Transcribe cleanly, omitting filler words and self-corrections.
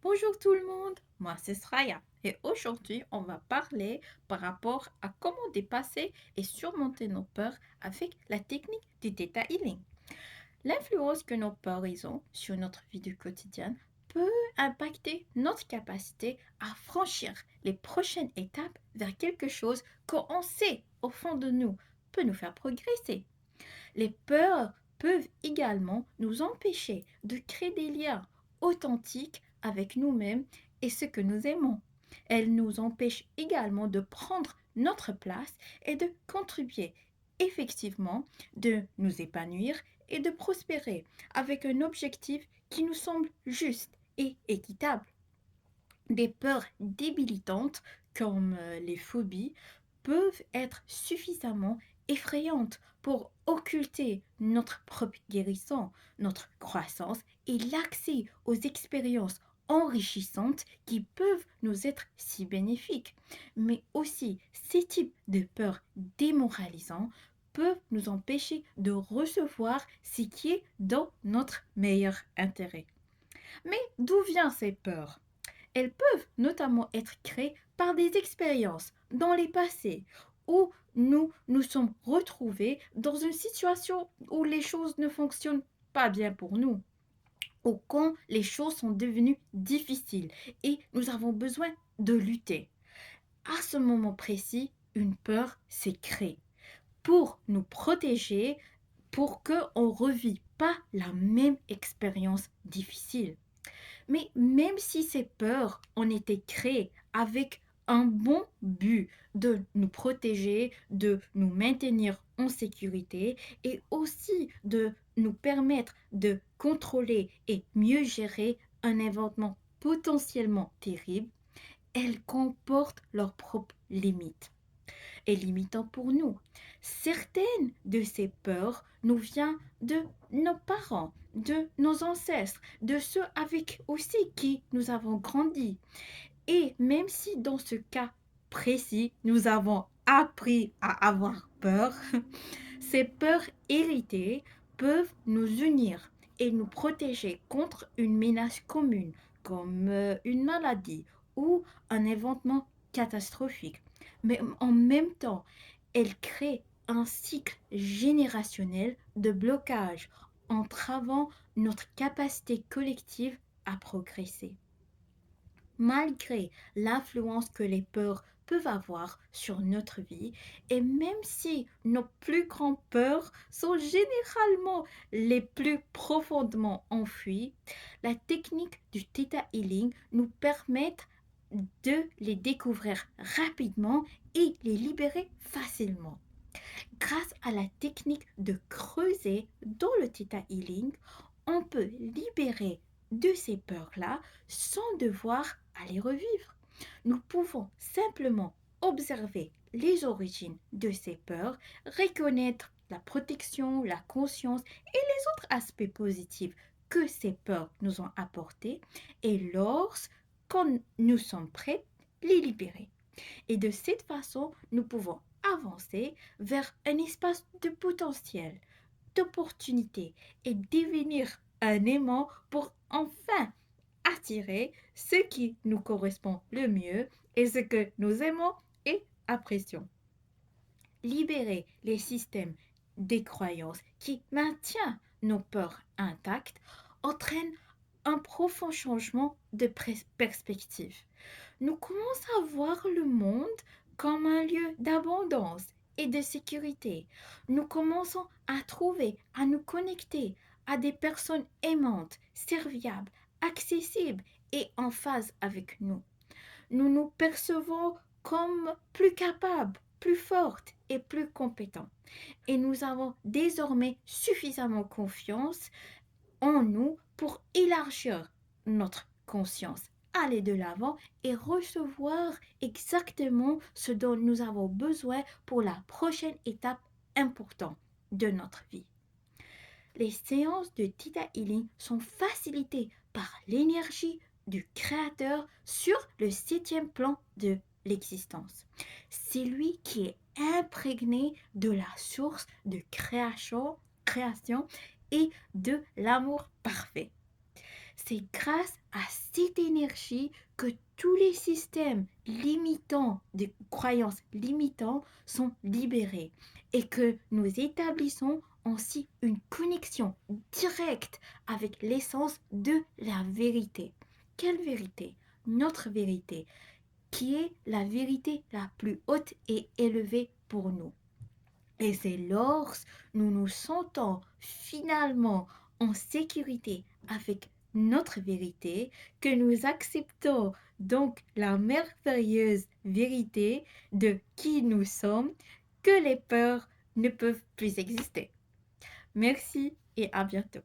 Bonjour tout le monde, moi c'est Sraya et aujourd'hui on va parler par rapport à comment dépasser et surmonter nos peurs avec la technique du Theta Healing. L'influence que nos peurs ont sur notre vie du quotidien peut impacter notre capacité à franchir les prochaines étapes vers quelque chose qu'on sait au fond de nous peut nous faire progresser. Les peurs peuvent également nous empêcher de créer des liens authentiques avec nous-mêmes et ce que nous aimons. Elles nous empêchent également de prendre notre place et de contribuer effectivement, de nous épanouir et de prospérer avec un objectif qui nous semble juste et équitable. Des peurs débilitantes comme les phobies peuvent être suffisamment effrayantes pour occulter notre propre guérison, notre croissance et l'accès aux expériences enrichissantes qui peuvent nous être si bénéfiques. Mais aussi, ces types de peurs démoralisants peuvent nous empêcher de recevoir ce qui est dans notre meilleur intérêt. Mais d'où viennent ces peurs? Elles peuvent notamment être créées par des expériences dans les passés où nous nous sommes retrouvés dans une situation où les choses ne fonctionnent pas bien pour nous, ou quand les choses sont devenues difficiles et nous avons besoin de lutter. À ce moment précis, une peur s'est créée pour nous protéger, pour qu'on ne revive pas la même expérience difficile. Mais même si ces peurs ont été créées avec un bon but de nous protéger, de nous maintenir en sécurité et aussi de nous permettre de contrôler et mieux gérer un événement potentiellement terrible, elles comportent leurs propres limites et limitant pour nous. Certaines de ces peurs nous viennent de nos parents, de nos ancêtres, de ceux avec aussi qui nous avons grandi. Et même si dans ce cas précis, nous avons appris à avoir peur, ces peurs héritées peuvent nous unir et nous protéger contre une menace commune, comme une maladie ou un événement catastrophique. Mais en même temps, elles créent un cycle générationnel de blocage, entravant notre capacité collective à progresser. Malgré l'influence que les peurs peuvent avoir sur notre vie, et même si nos plus grandes peurs sont généralement les plus profondément enfouies, la technique du Theta Healing nous permet de les découvrir rapidement et les libérer facilement. Grâce à la technique de creuser dans le Theta Healing, on peut libérer de ces peurs-là sans devoir aller revivre. Nous pouvons simplement observer les origines de ces peurs, reconnaître la protection, la conscience et les autres aspects positifs que ces peurs nous ont apportés et lorsqu'on nous sommes prêts, les libérer. Et de cette façon, nous pouvons avancer vers un espace de potentiel, d'opportunité et devenir un aimant pour enfin attirer ce qui nous correspond le mieux et ce que nous aimons et apprécions. Libérer les systèmes des croyances qui maintiennent nos peurs intactes entraîne un profond changement de perspective. Nous commençons à voir le monde comme un lieu d'abondance et de sécurité. Nous commençons à trouver, à nous connecter à des personnes aimantes, serviables, accessibles et en phase avec nous. Nous nous percevons comme plus capables, plus fortes et plus compétents. Et nous avons désormais suffisamment confiance en nous pour élargir notre conscience, aller de l'avant et recevoir exactement ce dont nous avons besoin pour la prochaine étape importante de notre vie. Les séances de Theta Healing sont facilitées par l'énergie du Créateur sur le septième plan de l'existence. C'est lui qui est imprégné de la source de création et de l'amour parfait. C'est grâce à cette l'énergie que tous les systèmes limitants, des croyances limitantes sont libérés et que nous établissons ainsi une connexion directe avec l'essence de la vérité. Quelle vérité? Notre vérité, qui est la vérité la plus haute et élevée pour nous. Et c'est lorsque nous nous sentons finalement en sécurité avec notre vérité que nous acceptons donc la merveilleuse vérité de qui nous sommes, que les peurs ne peuvent plus exister. Merci et à bientôt.